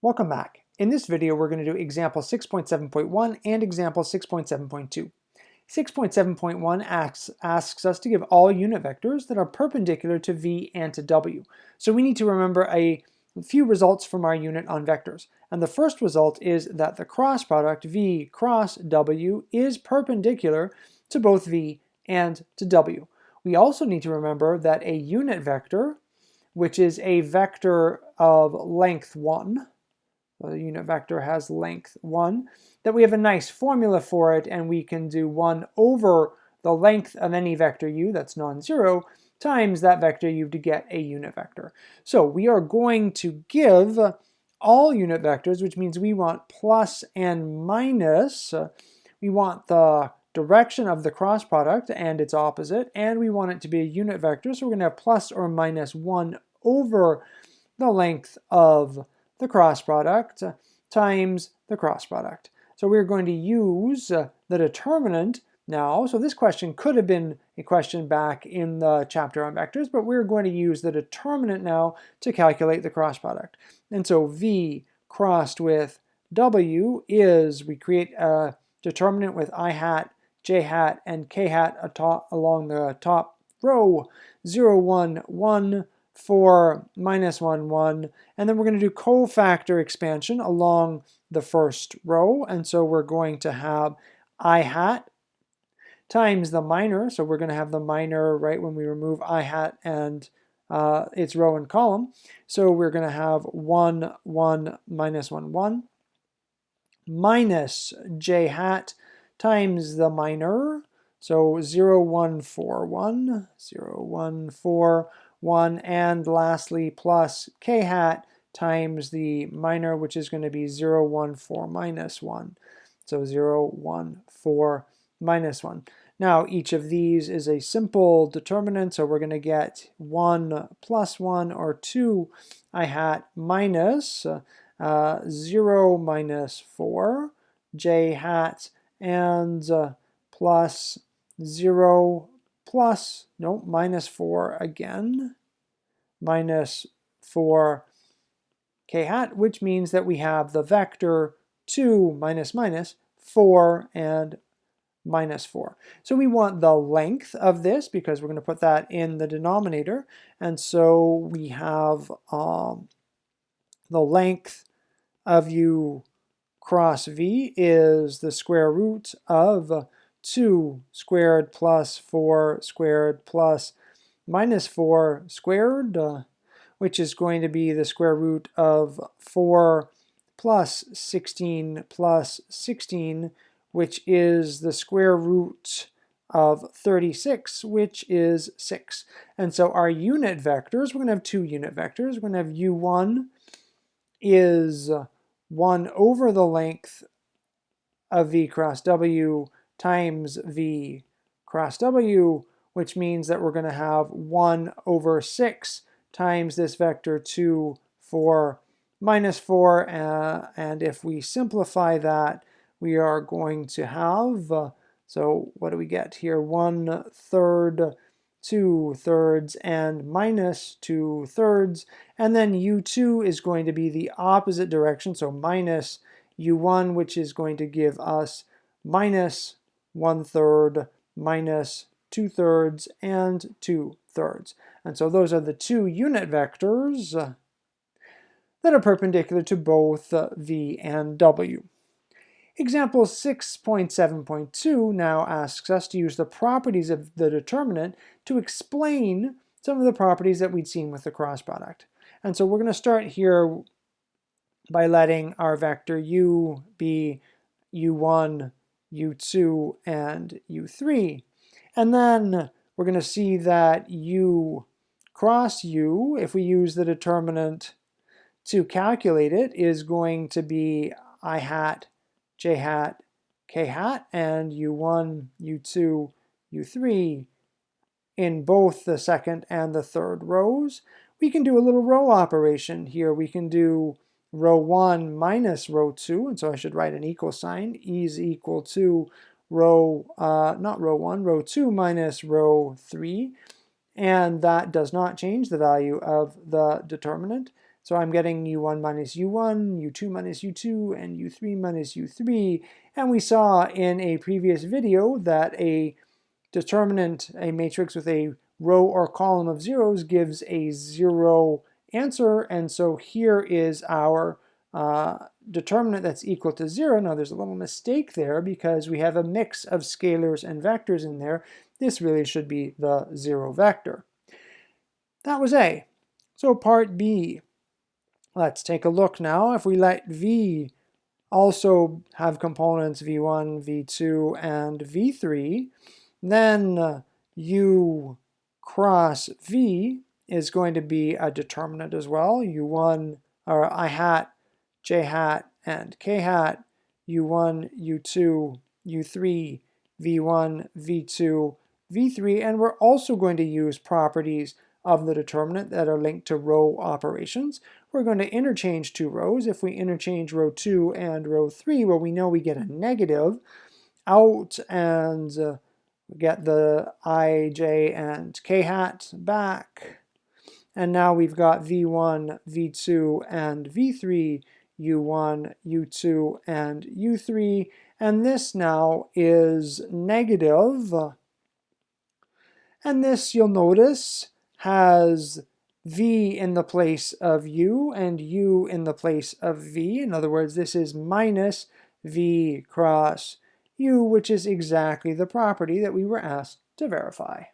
Welcome back. In this video, we're going to do example 6.7.1 and example 6.7.2. 6.7.1 asks us to give all unit vectors that are perpendicular to v and to w. So we need to remember a few results from our unit on vectors. And the first result is that the cross product v cross w is perpendicular to both v and to w. We also need to remember that a unit vector, which is a vector of length 1, the unit vector has length 1, that we have a nice formula for it, and we can do 1 over the length of any vector u that's non-zero times that vector u to get a unit vector. So we are going to give all unit vectors, which means we want plus and minus. We want the direction of the cross product and its opposite, and we want it to be a unit vector, so we're going to have plus or minus 1 over the length of the cross product times the cross product. So we're going to use the determinant now. So this question could have been a question back in the chapter on vectors, but we're going to use the determinant now to calculate the cross product. And so v crossed with w is, we create a determinant with I hat, j hat, and k hat along the top row, 0, 1, 1, 4, minus 1, 1, and then we're going to do cofactor expansion along the first row, and so we're going to have I hat times the minor, so we're going to have the minor right when we remove I hat and its row and column, so we're going to have 1, 1, minus 1, 1, minus j hat times the minor, so 0, 1, 4, 1, 0, 1, 4, 1, and lastly plus k hat times the minor, which is going to be 0, 1, 4, minus 1. So 0, 1, 4, minus 1. Now each of these is a simple determinant, so we're going to get 1 plus 1, or 2 I hat minus 0 minus 4 j hat, and plus 0 plus, no, minus 4 again, minus 4 k hat, which means that we have the vector 2 minus minus 4 and minus 4. So we want the length of this because we're going to put that in the denominator, and so we have the length of u cross v is the square root of 2 squared plus 4 squared plus minus 4 squared, which is going to be the square root of 4 plus 16 plus 16, which is the square root of 36, which is 6. And so our unit vectors, we're going to have two unit vectors. We're going to have u1 is 1 over the length of v cross w times v cross w, which means that we're going to have 1 over 6 times this vector 2, 4, minus 4, and if we simplify that, we are going to have, so what do we get here? 1/3, 2/3, and minus 2/3, and then u2 is going to be the opposite direction, so minus u1, which is going to give us minus 1/3, minus 2/3, and 2/3. And so those are the two unit vectors that are perpendicular to both v and w. Example 6.7.2 now asks us to use the properties of the determinant to explain some of the properties that we'd seen with the cross product. And so we're going to start here by letting our vector u be u1, u2, and u3. And then we're going to see that u cross u, if we use the determinant to calculate it, is going to be I hat, j hat, k hat, and u1, u2, u3 in both the second and the third rows. We can do a little row operation here. We can do row 1 minus row 2, and so I should write an equal sign. E is equal to row, not row 1, row 2 minus row 3, and that does not change the value of the determinant. So I'm getting u1 minus u1, u2 minus u2, and u3 minus u3. And we saw in a previous video that a determinant, a matrix with a row or column of zeros, gives a 0 answer. And so here is our determinant that's equal to 0. Now there's a little mistake there because we have a mix of scalars and vectors in there. This really should be the 0 vector. That was A. So part B. Let's take a look now. If we let V also have components v1, v2, and v3, then u cross v is going to be a determinant as well. u1, or I hat, j hat, and k hat, u1, u2, u3, v1, v2, v3, and we're also going to use properties of the determinant that are linked to row operations. We're going to interchange two rows. If we interchange row 2 and row 3, well, we know we get a negative out and get the I, j, and k hat back. And now we've got v1, v2, and v3, u1, u2, and u3. And this now is negative. And this, you'll notice, has v in the place of u and u in the place of v. In other words, this is minus v cross u, which is exactly the property that we were asked to verify.